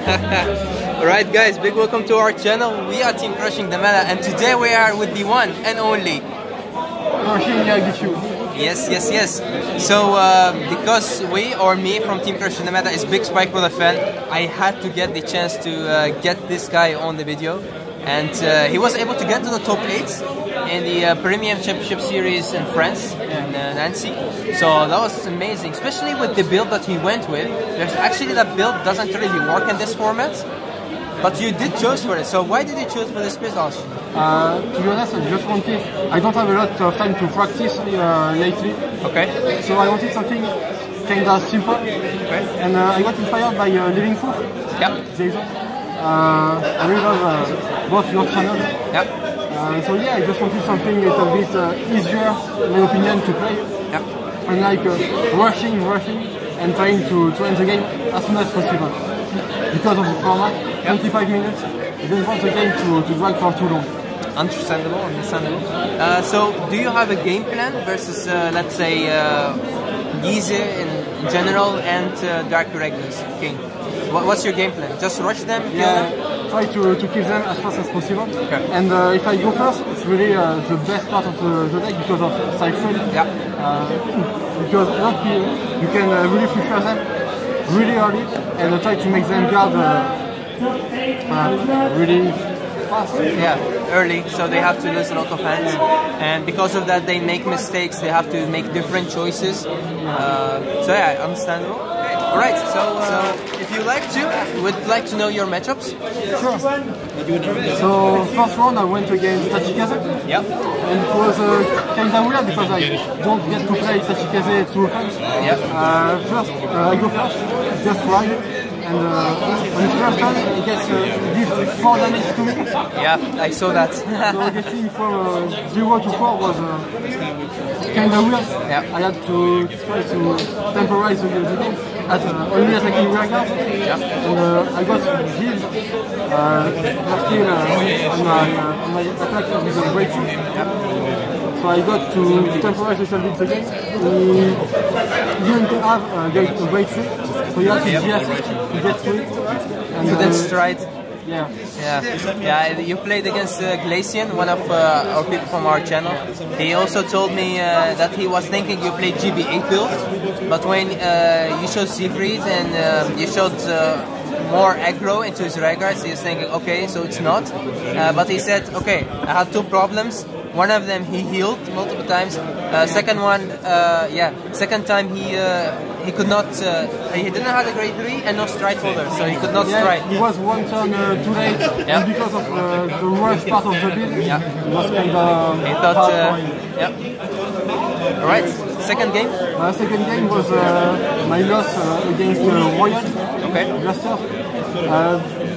Alright guys, big welcome to our channel. We are Team Crushing the Meta and today we are with the one and only Crushing Yahagi Kyou. Yes. So because we or me from Team Crushing the Meta is big Spike Brother fan, I had to get the chance to get this guy on the video. And he was able to get to the top 8 in the Premium Championship Series in France, in Nancy. So that was amazing, especially with the build that he went with. There's actually that build doesn't really work in this format, but you did choose for it. So why did you choose for this build? To be honest, I don't have a lot of time to practice lately. Okay. So I wanted something kinda simple. Okay. And I got inspired by Living Proof. Yeah. Gyze. I really love both your channels. Yeah. So yeah, I just wanted something a little bit easier, in my opinion, to play. Yeah. Unlike rushing and trying to end the game as soon as possible. Because of the format, 25 minutes, I don't want the game to drag for too long. Understandable. So do you have a game plan versus, let's say, Gyze in general and Dark Regulus King? What's your game plan? Just rush them? Yeah, try to kill them as fast as possible. Okay. And if I go first, it's really the best part of the deck because of side frame. Yeah. Because you can really prepare them really early and try to make them guard really fast. Yeah, early, so they have to lose a lot of hands. And because of that, they make mistakes, they have to make different choices. So yeah, understandable. Alright, so if you would like to know your matchups? Sure. So first round I went against Tachikaze. Yep. And it was kinda weird because I don't get to play Tachikaze too often. Yep. First, I go first, just ride. And on the first turn, he gets this 4 damage to me. Yeah, I saw that. So getting from 0 to 4 was kinda weird. Yeah. I had to try to temporize the game. Only attacking rear guard, and I got healed still on my attack with a breakthrough. So I got to temporize a little bit the game. He didn't have a breakthrough, so you had to de-assist to get through it. And then stride. Yeah. You played against Glacian, one of our people from our channel. He also told me that he was thinking you played GB8 build, but when you showed Siegfried and you showed more aggro into his regards, he was thinking, okay, so it's not. But he said, okay, I had 2 problems. One of them he healed multiple times. Second time he could not. He didn't have a grade 3 and no stride folder, so he could not stride. He was 1 turn too late, and because of the worst part of the build, it was kind of. He thought. All right. Second game. Second game was my loss against Royal. Okay. Blaster.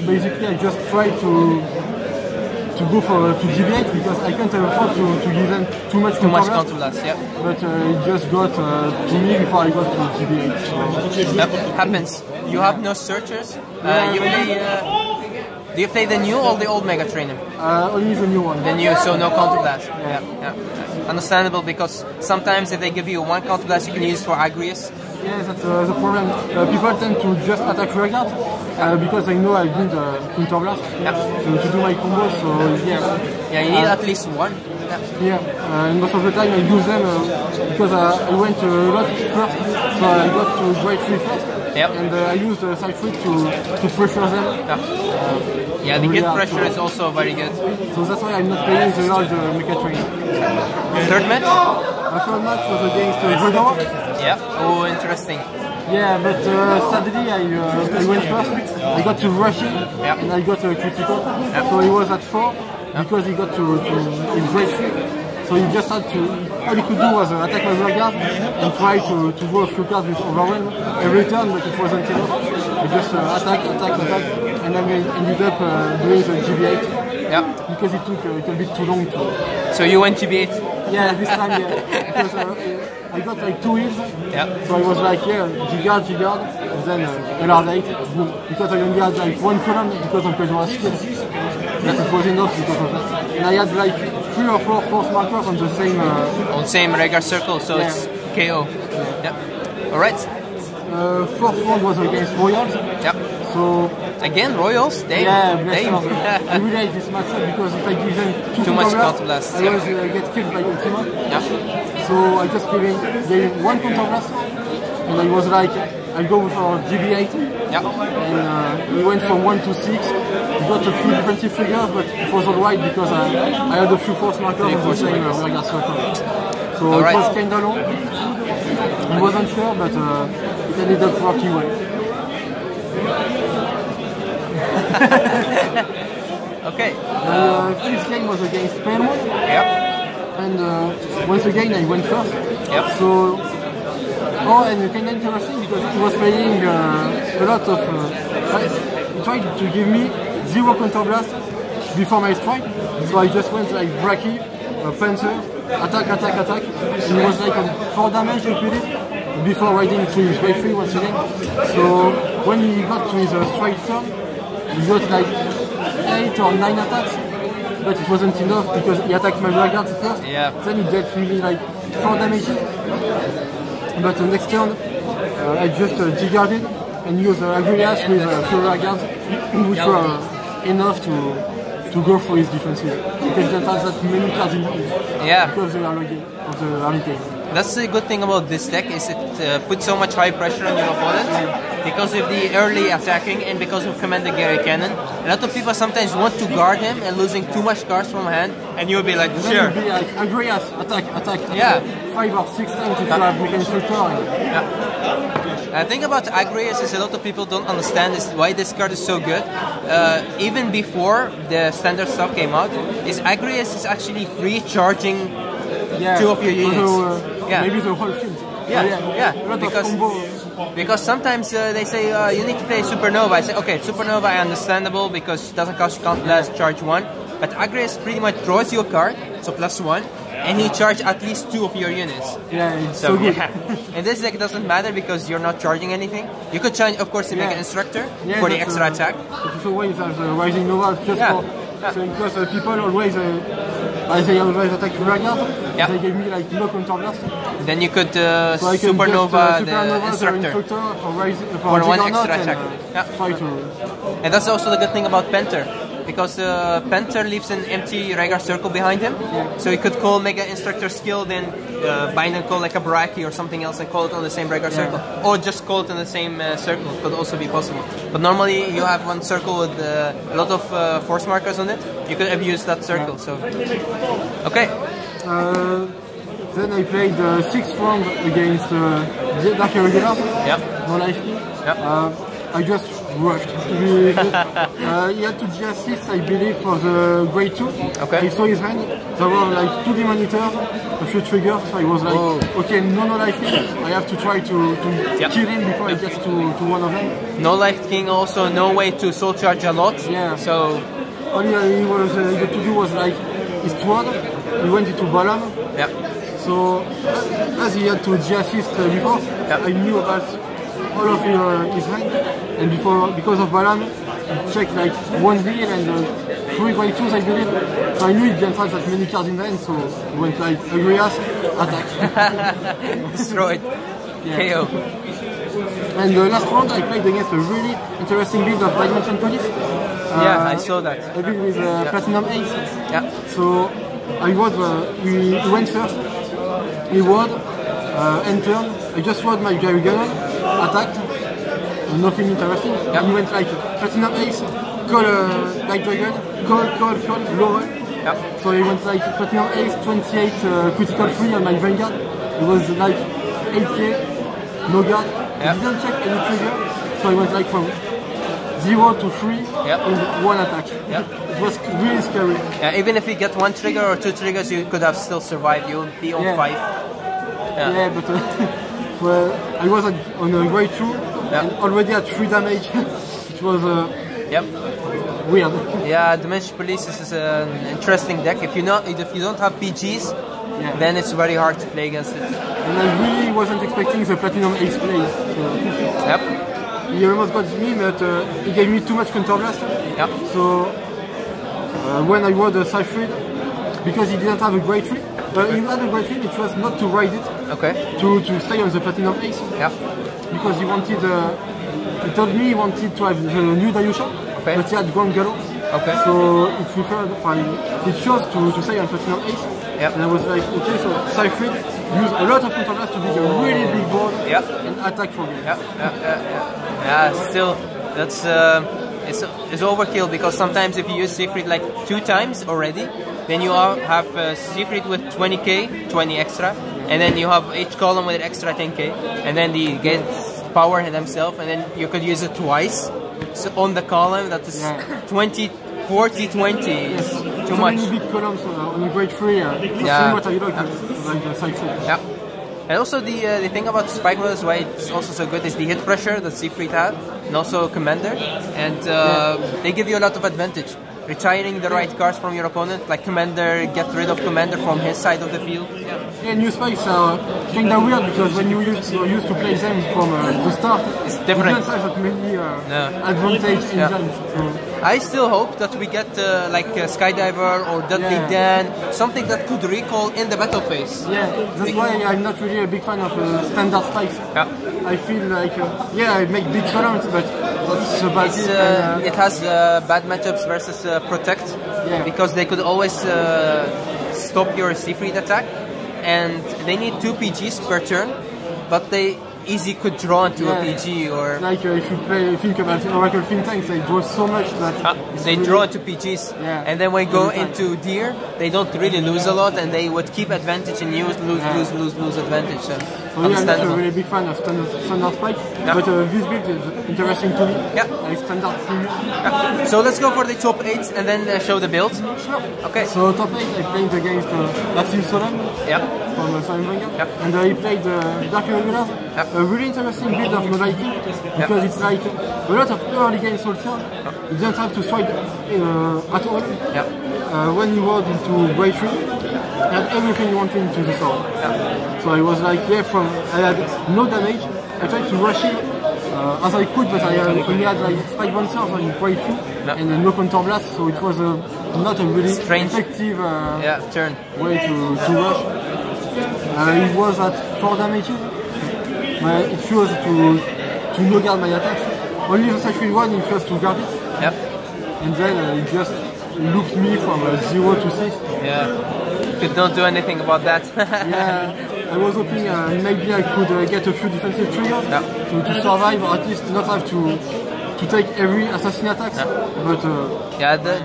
Basically, I just tried to go to GB8 because I can't afford to give them too much counter blast. Yeah. But it just got to me before I got to GB8. So. Yep, happens. You have no searchers. Do you play the new or the old Mega Trainer? Only the new one. The new, so no counter blast. Yeah. Understandable, because sometimes if they give you 1 counter blast, you can use for Agrius. Yeah, that's the problem. People tend to just attack rear guard because I know I need counter blast to do my combo. So yeah. Yeah, you need at least 1. Yeah, and most of the time I use them because I went a lot first, so I got to grade 3 first. Yep. And I used the side free to pressure them. Yeah, the hit pressure is also very good. So that's why I'm not playing the large Mecha Trainer. Third match? My third match was against Vanguard. Yeah, oh, interesting. Yeah, but sadly I went first. I got to rushing and I got a critical. So he was at 4 because he got to his breakthrough. So he just had to, all he could do was attack my rear guard and try to draw a few cards with overwhelm every turn, but it wasn't enough. I just attacked, and then I ended up doing the GB8. Yeah. Because it took a little bit too long to. So you went GB8? Yeah, this time, yeah. Because I got like 2 hits. Yeah. So I was like, yeah, G-guard, and then LR8, boom. Because I only had like 1 column because of Pedro's skill. But it was enough because of that. And I had like 3 or 4 force markers on the same... on same regular circle, so it's KO. Yeah. Alright. Fourth round was against Royals. Yeah. So again, Royals, they I really like this matchup because if I give them too much counterblast, I always get killed by Ultima. Yeah. So I just gave one counterblast, and I was like, I go with our GB8. Yeah. And we went from 1 to 6. We got a few defensive triggers, but it was alright because I had a few force markers on the same regular circle. So it was kinda long. I wasn't sure, but it ended up working well. Okay. The fifth game was against Pierre. Yep. And once again I went first. Yep. So, and kind of interesting because he was playing a lot of. He tried to give me 0 counterblast before my strike, so I just went like Braki, Panther, attack, and it was like 4 damage you put it before riding to his strike 3 once again. So when he got to his strike turn, he got like 8 or 9 attacks, but it wasn't enough because he attacked my Vanguard first. Yeah. Then he dealt me like 4 damages. But the next turn, I just G-guarded and used Agrias with Fury guards, which were enough to go for his defenses. Because he didn't have that many cards in because of the early game. That's the good thing about this deck is it puts so much high pressure on your opponent because of the early attacking and because of Commander Gary Cannon. A lot of people sometimes want to guard him and losing too much cards from hand, and you'll be like, sure. You'll be like, Agrias, attack. Yeah. 5 or 6 times if you have Mechanical Turn. Yeah. The thing about Agrias is a lot of people don't understand is why this card is so good. Even before the standard stuff came out, is Agrias is actually free charging 2 of your units. Also, maybe the whole field. Because sometimes they say you need to play Supernova. I say, okay, Supernova understandable because it doesn't cost you counterblast, charge 1. But Agrias pretty much draws you a card, so +1, and he charges at least 2 of your units. Yeah, it's so good. And this deck doesn't matter because you're not charging anything. You could change, of course, to make an Instructor for the extra attack. It's always as Rising Nova, just so because people always, as they always attack Vanguard, they gave me like no counterblast. Then you could so Supernova the Instructor for 1 extra attack. And that's also the good thing about Panther. Because Panther leaves an empty regular circle behind him, so he could call Mega Instructor skill, then bind and call like a Baraki or something else and call it on the same regular circle, or just call it in the same circle could also be possible. But normally you have one circle with a lot of force markers on it, you could abuse that circle. So, okay. Then I played the 6th round against Dark Irregular. No life key. I just rushed. He had to G-assist, I believe, for the grade 2. I saw his hand. There were like 2 Demon Eaters, a few triggers. So I was like, okay, no life king. I have to try to kill him before I get to one of them. No life king, also no way to soul charge a lot. So all he was able to do was like his sword. He went into Balam. So as he had to G-assist before, I knew about all of his hand, and because of Balam, he checked like 1 wheel and 3 grade 2s, I believe. So I knew he didn't have that many cards in the hand, so he went like Agrias, attack. Destroyed. KO. And the last round I played against a really interesting build of Dimension Police. I saw that. A build with Platinum Ace. So I he went first, he ward, end turn. I just ward my Gary Gunner, attacked, nothing interesting. And he went like Platinum Ace, call Light Dragon, call, lower. So he went like Platinum Ace, 28 critical free on my Vanguard. It was like 8k, no guard. He didn't check any trigger, so I went like from 0 to 3 in 1 attack. It was really scary. Even if you get 1 trigger or 2 triggers, you could have still survived. You would be on 5. But well, I was on a grade 2 and already at 3 damage. It was weird. Yeah, Dimension Police is an interesting deck. If you don't have PGs, then it's very hard to play against it. And I really wasn't expecting the Platinum Ace play. So. He almost got me, but he gave me too much counterblast. So when I wore the Cyphered, because he didn't have a grade 3, but he had a grade 3, it was not to ride it, to stay on the Platinum Ace. Because he wanted he told me he wanted to have the new Dayusha, but he had Grand Galo. Okay. So he preferred, he chose to say on Platinum Ace. Yep. And I was like, okay, so Cypher use a lot of counterblast to be a really big board and attack for me. Yeah, still, that's it's overkill, because sometimes if you use Siegfried like 2 times already, then you have Siegfried with 20k, 20 extra, and then you have each column with extra 10k, and then he gets power himself, and then you could use it twice on the column. That is 20, 40, 20. Yes. Too much. Many big columns on grade 3. That's what I like the Cypher. Yeah. And also the thing about Spike Brothers, why it's also so good, is the hit pressure that Siegfried had, and also Commander, and they give you a lot of advantage. Retiring the right cards from your opponent, like Commander, get rid of Commander from his side of the field. Yeah, new spikes are kinda weird, because when you used to play them from the start, it's different. You don't have that many advantage in gems. I still hope that we get like Skydiver or Dudley Dan, something that could recall in the battle phase. Yeah, that's why I'm not really a big fan of standard spikes. Yeah. I feel like, I make big columns, but that's about it has bad matchups versus Protect, because they could always stop your Siegfried attack, and they need 2 PGs per turn, but they easy could draw into a PG, or like if you think about Oracle Think Tanks, they draw so much that they draw into PGs, and then when go into Deer, they don't really lose a lot, and they would keep advantage and lose advantage. So I'm not a really big fan of standard spike, but this build is interesting to me. Like standard premium. So let's go for the top 8 and then show the build. Sure. Okay. So top 8, I played against Maxime Solan from Vanguard, and he played Dark Irregulars. A really interesting build of Viking, because it's like a lot of early game soldier. You don't have to strike at all. When you were into Grade 3, you had everything you wanted into the sword. So I was like, I had no damage. I tried to rush him as I could, but I only had like Spike Bouncers on Grade 2 and no counter blast, so it was not a really effective turn way to rush. It was at 4 damages. It chose to no guard my attacks. Only the Cypher one, it chose to guard it. And then it just looped me from 0 to 6. You don't do anything about that. I was hoping maybe I could get a few defensive triggers to survive, or at least not have to take every assassin attack. But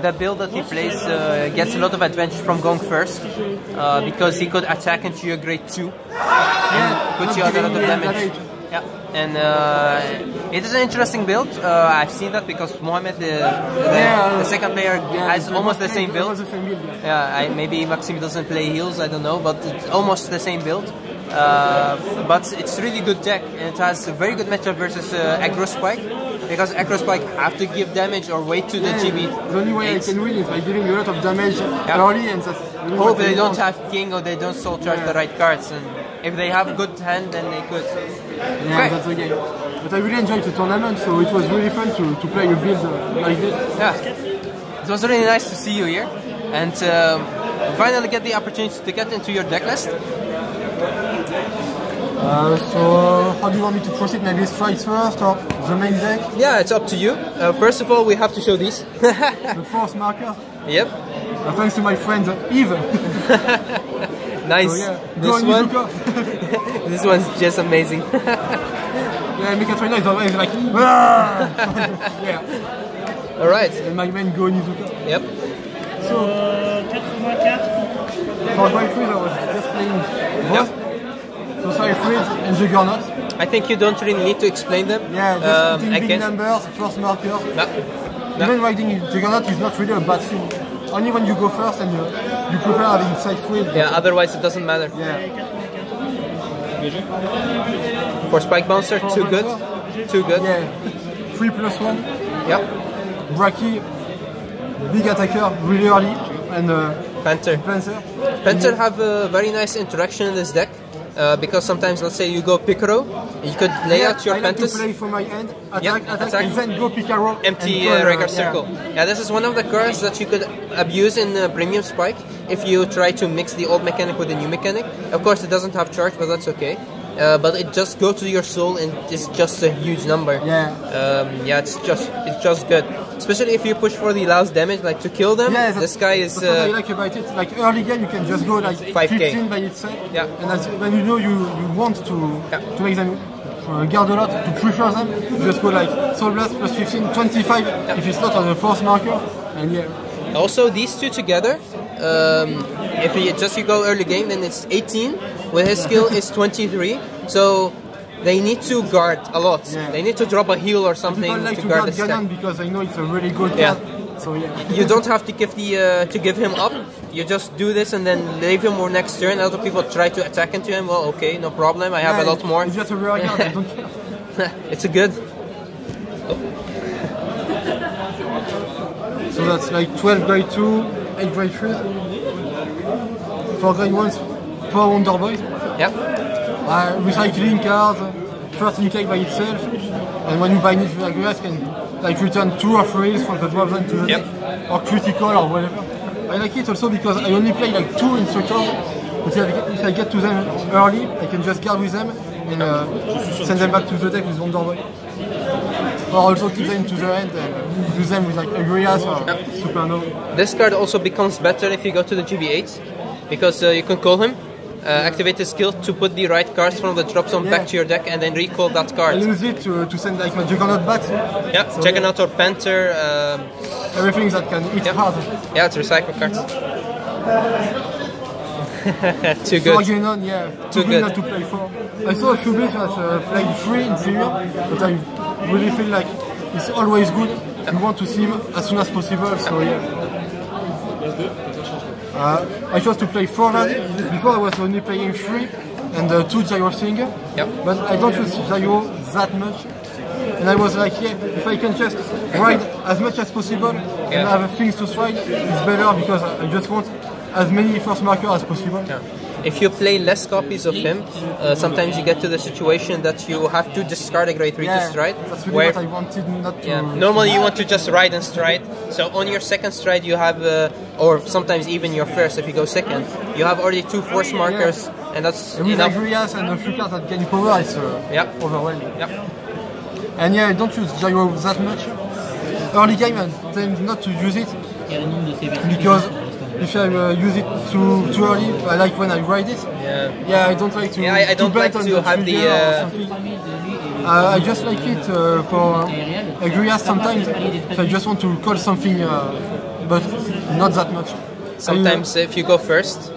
the build that he plays gets a lot of advantage from going first, because he could attack into your grade 2 and put you under a lot of damage. And it is an interesting build. I've seen that because Mohamed, the second player, has almost the same build. Maybe Maxime doesn't play heals, I don't know, but it's almost the same build. But it's really good deck, and it has a very good matchup versus Agro Spike, because Agro Spike have to give damage or wait to the GB. The only way I can win is by giving a lot of damage early, and that's really hope they don't have King, or they don't soul charge the right cards, and if they have good hand, then they could. That's the game. But I really enjoyed the tournament, so it was really fun to play a build like this. It was really nice to see you here, and finally get the opportunity to get into your deck list. So how do you want me to proceed? Maybe strikes first or the main deck? Yeah, it's up to you. First of all, we have to show these. The force marker? Yep. Thanks to my friend Eve. Nice. So, this one. This one's just amazing. Megacolony is always like. Alright. And my main go Nizuka. Yep. So for Grade 3, I was just playing both. So Cypher and Juggernaut. I think you don't really need to explain them. Just big numbers, first marker. Even riding Juggernaut is not really a bad thing. Only when you go first and you prefer having Cypher. Otherwise it doesn't matter. For Spike Bouncer, too good. 3+1. Bracky, big attacker, really early, and Panther have a very nice interaction in this deck. Because sometimes, let's say you go Picaro, you could lay out your Panthers. I like to play from my end, attack, and then go Picaro. Empty regular circle. This is one of the cards that you could abuse in Premium Spike if you try to mix the old mechanic with the new mechanic. Of course, it doesn't have charge, but that's okay. but it just goes to your soul and it's just a huge number. Yeah, it's just good. Especially if you push for the last damage, like to kill them. Yeah, this guy is. That's what I like about it. Like early game, you can just go like 5K. 15 by itself. Yeah. And when you know you want to make them guard a lot, to pressure them, you just go like Soul Blast plus 15, 25 if it's not on the force marker. And yeah. Also, these two together, if you go early game, then it's 18. With his skill, it's 23. So they need to guard a lot. Yeah. They need to drop a heal or something like to guard the Ganon because I know it's a really good card. So yeah. You don't have to give him up. You just do this and then leave him for next turn. Other people try to attack into him. Well, okay, no problem. I have a lot more. It's just a rare card. I don't care. It's a good. So that's like 12 grade 2, 8 grade 3, 4 grade 1s, 4 Wonder Boys. Yep. Recycling cards, first in cake by itself, and when you buy it, you can like return 2 or 3 from the drop zone to the deck, or critical or whatever. I like it also because I only play like 2 instructors, but if I get to them early, I can just guard with them and send them back to the deck with Wonder Boy. Or also keep them to the end and use them with like Agrias or Supernova. This card also becomes better if you go to the GB8, because you can call him, activate his skill to put the right cards from the drop zone back to your deck and then recall that card. I use it to send like my Juggernaut back. Yeah, so Juggernaut or Panther. Everything that can hit hard. Yeah, it's recycle cards. Too good. Ganon, too good not to play 4. I saw a few bits that played 3 in Premium, but I really feel like it's always good. You want to see him as soon as possible, so yeah. I chose to play 4 already. Before I was only playing 3 and 2 Gyro Singer, but I don't use Gyro that much. And I was like, if I can just ride as much as possible and have things to stride, it's better because I just want as many first markers as possible. If you play less copies of him, sometimes you get to the situation that you have to discard a grade 3 to stride. That's really what I wanted not to... Normally you want to just ride and stride. So on your second stride you have, or sometimes even your first if you go second, you have already 2 force markers and that's and with enough. Agrias and a few cards that gain power, it's overwhelming. And I don't use Gyro that much. Early game I tend not to use it because if I use it too early, I like when I ride it. I don't like to. I don't like to have the. I just like it for Agrias sometimes. If I just want to call something, but not that much. Sometimes if you go first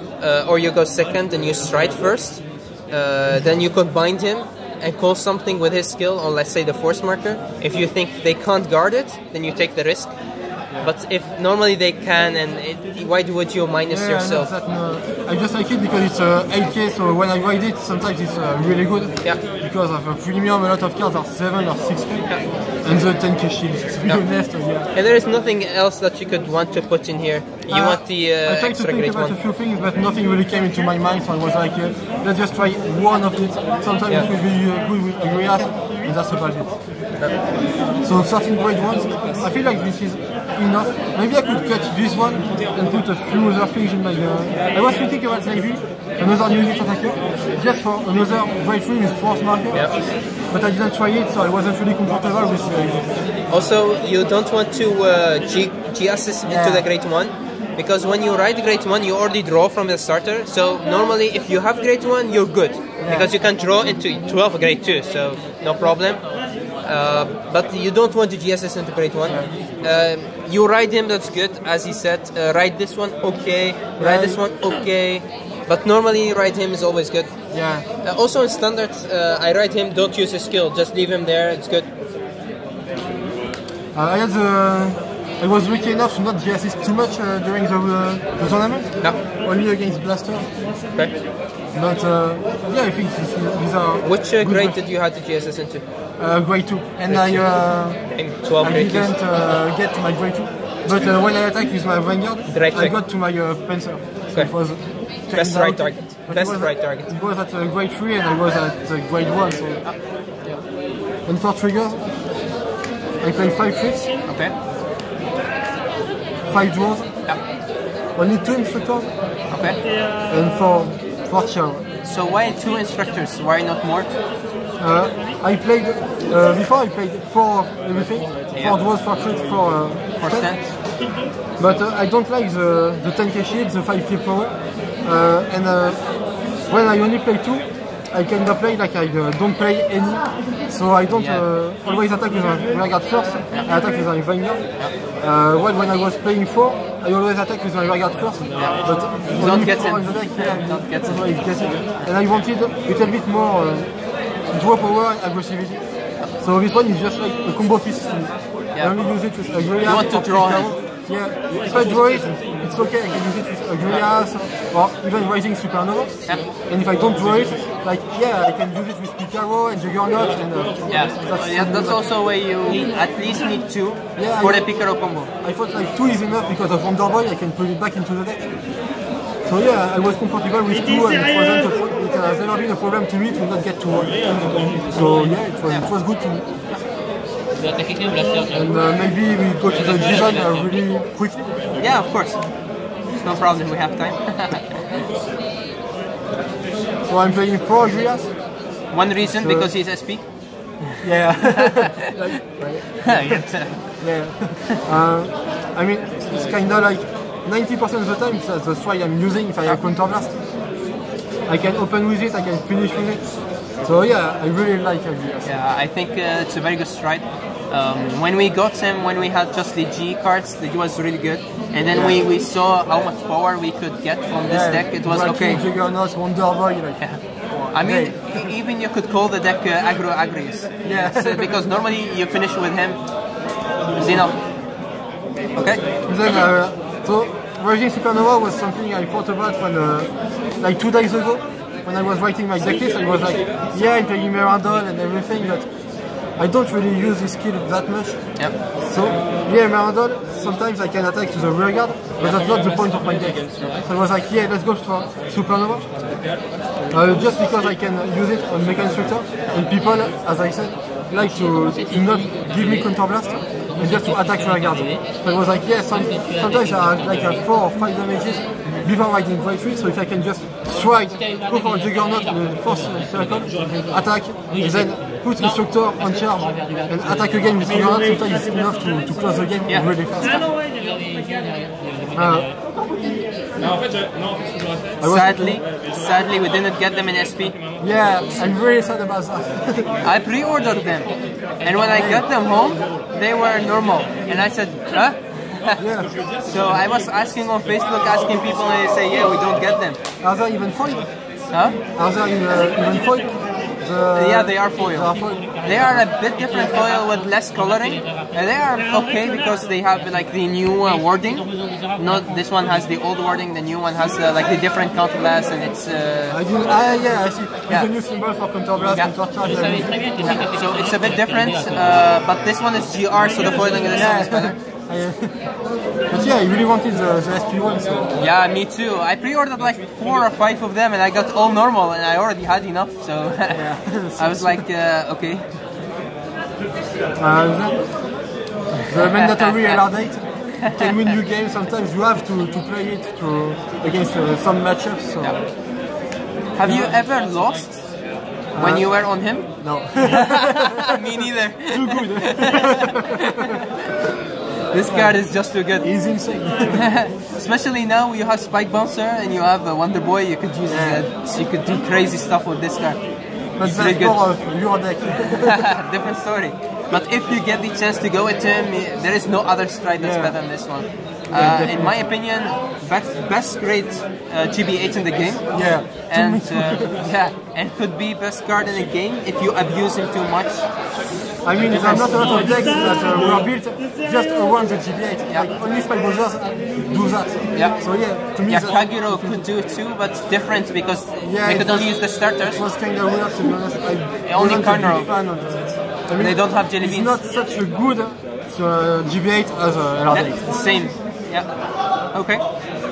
or you go second and you stride first, then you could bind him and call something with his skill on, let's say, the force marker. If you think they can't guard it, then you take the risk. But if normally they can, and why would you minus yourself? I just like it because it's 8K, so when I ride it, sometimes it's really good. Because of a premium, a lot of cards are 7 or 6K, and the 10K shields. It's really honest, And there is nothing else that you could want to put in here. You want the I tried to think about a few things, but nothing really came into my mind, so I was like, let's just try one of it. Sometimes it will be good with Agrias, and that's about it. So 13 grade 1s, I feel like this is enough. Maybe I could cut this one and put a few other things in my... I was thinking about maybe another unit attacker, just for another grade 3 with force marker, but I didn't try it, so I wasn't really comfortable with it. Also, you don't want to G-assist into the grade 1, because when you ride grade 1, you already draw from the starter, so normally if you have grade 1, you're good, because you can draw into 12 grade 2, so no problem. But you don't want to GSS into grade 1. You ride him, that's good, as he said. Ride this one, okay. Ride this one, okay. But normally ride him is always good. Also in standard, I ride him, don't use his skill, just leave him there, it's good. I was lucky enough to not GSS too much during the tournament. Only against Blaster. But I think these are... Which grade did you have to GSS into? Grade 2. And I didn't get to my grade 2. But when I attacked with my Vanguard, I got to my Panzer. So it was... Best right target. Best right target. It was at grade 3 and I was at grade 1. So. And for triggers, I play 5 tricks. 5 draws. Only 2 instructors. And 4 Chiao. So why 2 instructors? Why not more? I played before. I played 4 everything, 4 draws, 4 tricks, 4 stance. But I don't like the 10k shield, the 5k power, and when I only play 2, I cannot play like I don't play any. So I don't always attack with a Vanguard first. I attack with a Vanguard. While when I was playing 4, I always attack with my Vanguard first. But you don't get it. Don't get it. And I wanted a little bit more draw power and aggressivity. So this one is just like a combo piece to me. I only use it with Agro. You want to draw him? Yeah, if I draw it, it's okay, I can use it with Agrias or even Rising Supernova. And if I don't draw it, like, I can use it with Picaro and Juggernaut. And, that's also where you at least need 2 for the Picaro combo. I thought like 2 is enough because of Wonderboy, I can put it back into the deck. So I was comfortable with 2 and it has never been a problem to me to not get to 1. So it was good to me. And maybe we go to the Gyze really quickly. Yeah, of course. No problem, we have time. So I'm playing 4 Agrias. One reason, because he's SP? Yeah. I mean, it's kind of like 90% of the time, that's why I'm using if I have Counterblast. I can open with it, I can finish with it. So I really like Agrias. Yeah, I think it's a very good stride. When we got him, when we had just the G cards, it was really good. And then we saw how much power we could get from this deck. It was okay. Juggernaut, Wonderboy, I mean, even you could call the deck Agro Agrius. So, because normally you finish with him. It's enough. Okay. Then, so Rising Supernova was something I thought about when, like 2 days ago, when I was writing my deck list. I was like, I'm playing Mirandol and everything, but I don't really use this skill that much. So, Mirandol, sometimes I can attack to the rear guard, but that's not the point of my deck. So I was like, let's go for Supernova. Just because I can use it on Mecha Instructor, and people, as I said, like to not give me Counterblast, and just to attack rear guard. So I was like, sometimes I have like 4 or 5 damages before writing Great 3, so if I can just strike, go for a Juggernaut in the first circle, attack, then put Instructor on charge, and attack again with Juggernaut, sometimes it's enough to close the game really fast. Sadly, we didn't get them in SP. Yeah, I'm really sad about that. I pre-ordered them, and when I got them home, they were normal, and I said, huh? So I was asking on Facebook, asking people, and they say, we don't get them. Are they even foil? Huh? Are they even foil? They are foil. They are a bit different foil with less coloring. They are okay because they have like the new wording. Not this one has the old wording. The new one has like the different counterblast, and it's. I see. It's a new symbol for counterblast, countercharge. So it's a bit different, but this one is GR, so the foiling of this one is better. But I really wanted the SP1, so... Yeah, me too. I pre-ordered like 4 or 5 of them and I got all normal and I already had enough, so... I was like, okay. The mandatory LR date can win you games. Sometimes you have to play it against some matchups, so... Have you ever lost when you were on him? No. Me neither. Too good. This card is just too good. He's insane. Especially now you have Spike Bouncer and you have Wonder Boy, you could use it, so you could do crazy stuff with this card. But that's more of your deck. Different story. But if you get the chance to go with him, there is no other stride that's better than this one. In my opinion, best grade GB8 in the game. And could be best card in the game if you abuse him too much. I mean, there are not a lot of decks that were built just around the GB8. Like, only Spike Brothers do that. So to me, Kagero could do it too, but it's different because they could only use the starters. It was kind of weird, to be honest. Only Carnero. I mean, they don't have jelly beans. It's not such a good GB8 as LR8. Same. Okay.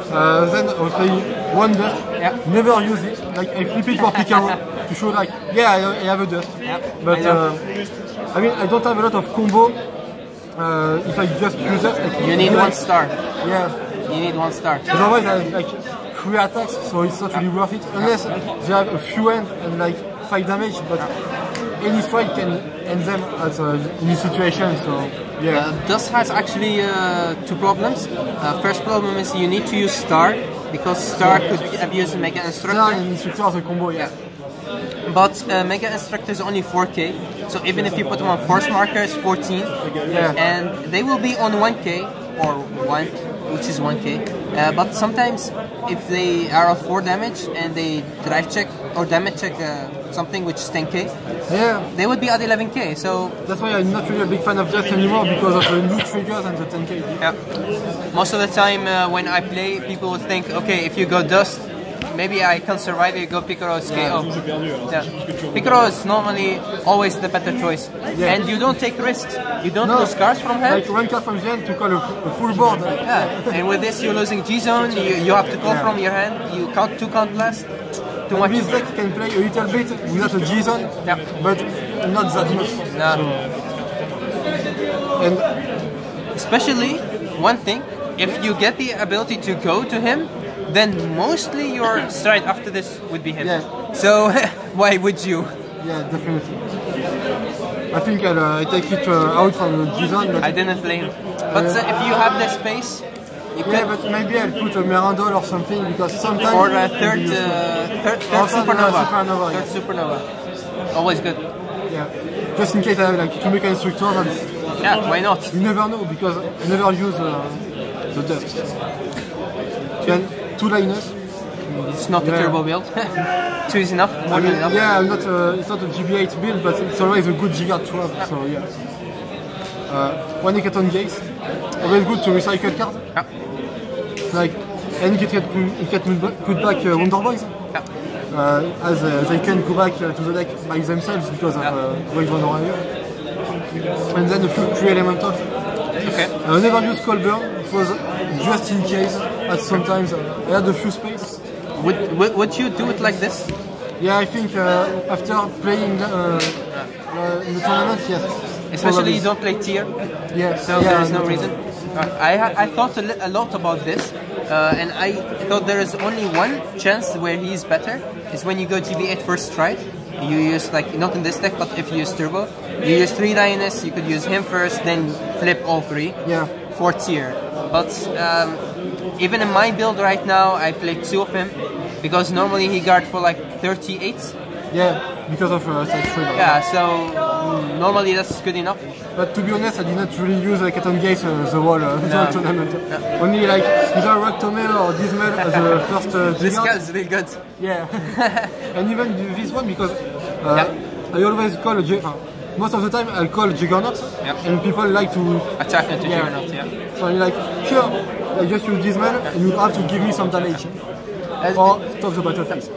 Then I will play one dust. Never use it. Like I flip it for Picaro to show like I have a dust. But I mean I don't have a lot of combo. If I just use it, you need 1 star. You need 1 star. Otherwise I have like 3 attacks, so it's not really worth it unless they have a few hands and like 5 damage. But any strike can end them at any situation. So yeah. Dust has actually 2 problems. First problem is you need to use Star because Star could abuse Mega Instructor. Star and Instructor are a combo, yeah. But Mega Instructor is only 4k, so even if you put them on Force Marker, it's 14, and they will be on 1k or 1, which is 1k. But sometimes if they are of 4 damage and they drive check or damage check something which is 10k, they would be at 11k. So that's why I'm not really a big fan of Dust anymore because of the new triggers and the 10k. Yeah. Most of the time when I play, people would think, okay, if you go Dust, maybe I can survive if you go Picoro's KO. Yeah. Picoro is normally always the better choice. Yeah. And you don't take risks. You don't lose cards from hand. Like 1 card from the hand to call a full board. Yeah. And with this you're losing G-Zone, you have to call from your hand, you count 2 count blast. Too much. This deck can play a little bit without a G-Zone, but not that much. No. So. And especially, one thing, if you get the ability to go to him, then mostly your stride after this would be him. Yeah. So why would you? Yeah, definitely. I think I take it out from the G-Zone. I didn't play him. But if you have the space, you can. But maybe I'll put a Mirandol or something because sometimes. Or a third Supernova. Third Supernova. Always good. Yeah. Just in case I have like 2 Mecha Instructors. Yeah, why not? You never know because I never use the Dust. Then 2 liners. It's not a turbo build. 2 is enough, more than enough. Yeah, it's not a GB8 build, but it's always a good Giga 12, so yeah. 1 Hekaton Gyze. Always good to recycle cards. Like, and you can put back Wonder Boys. As they can go back to the deck by themselves because of Wave 1 or and then a few 3 elementals. Okay. I never used Colburn, it was just in case, at sometimes I had a few space. Would you do it like this? Yeah, I think after playing in the tournament, yes. Especially you don't play tier, so there is no reason. I thought a lot about this, and I thought there is only one chance where he is better, is when you go GB8 first stride. You use, like, not in this deck, but if you use Turbo, you use 3 Lioness, you could use him first, then flip all 3 for tier. But even in my build right now, I play 2 of him, because normally he guard for like 38. Yeah, because of side trigger. Yeah, so normally that's good enough. But to be honest, I did not really use Hekaton Gyze the whole tournament. Only like either Rectome or Dismal as the first This guy's really good. Yeah. And even this one because I always call most of the time I'll call Juggernaut and people like to attack into Juggernaut, So I'm like, sure, I just use Dismal and you have to give me some damage. Or stop the battle phase.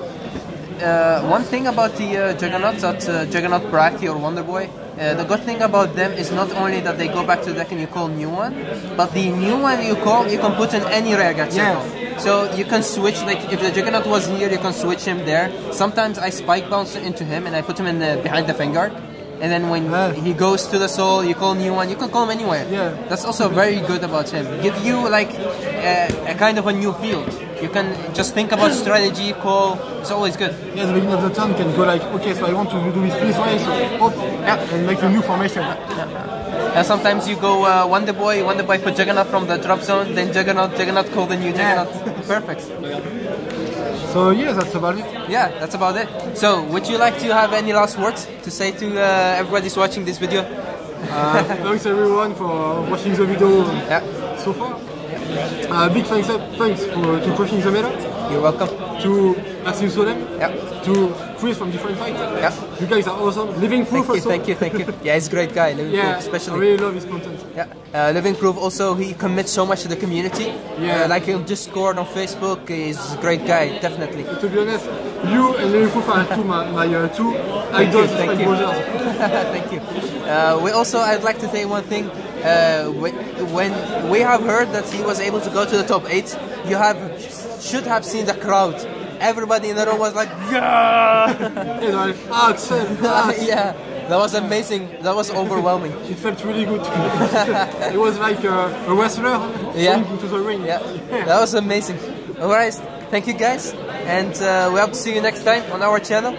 One thing about the Juggernauts, that Juggernaut Bratty or Wonder Boy, the good thing about them is not only that they go back to the deck and you call new one, but the new one you call, you can put in any rearguard circle. So you can switch, like if the Juggernaut was here, you can switch him there. Sometimes I spike bounce into him and I put him in behind the Vanguard. And then when he goes to the soul, you call new one, you can call him anywhere. Yeah. That's also very good about him. Give you like a kind of a new field. You can just think about strategy, call, it's always good. Yeah, the beginning of the turn can go like, okay, so I want to do it this way, so and make a new formation. And sometimes you go Wonder Boy put Juggernaut from the drop zone, then Juggernaut call the new Juggernaut. Perfect. So yeah, that's about it. Yeah, that's about it. So, would you like to have any last words to say to everybody who's watching this video? Thanks everyone for watching the video so far. Big thanks to Crushing the Meta. You're welcome. To Maxime S, to Chris from Different Fight. You guys are awesome. Living Proof also. Thank you. Yeah, he's a great guy. Living Proof especially. I really love his content. Yeah, Living Proof also, he commits so much to the community. Like he'll Discord on Facebook. He's a great guy, definitely. To be honest, you and Living Proof are my two idols. Thank you. Thank you. I'd like to say one thing. When we have heard that he was able to go to the top 8, you should have seen the crowd. Everybody in the room was like, yeah! Axel! Yeah, that was amazing. That was overwhelming. It felt really good. It was like a wrestler going into the ring. Yeah, that was amazing. Alright, Thank you guys, and we hope to see you next time on our channel.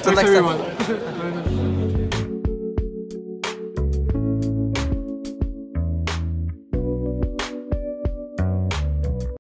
Till next time.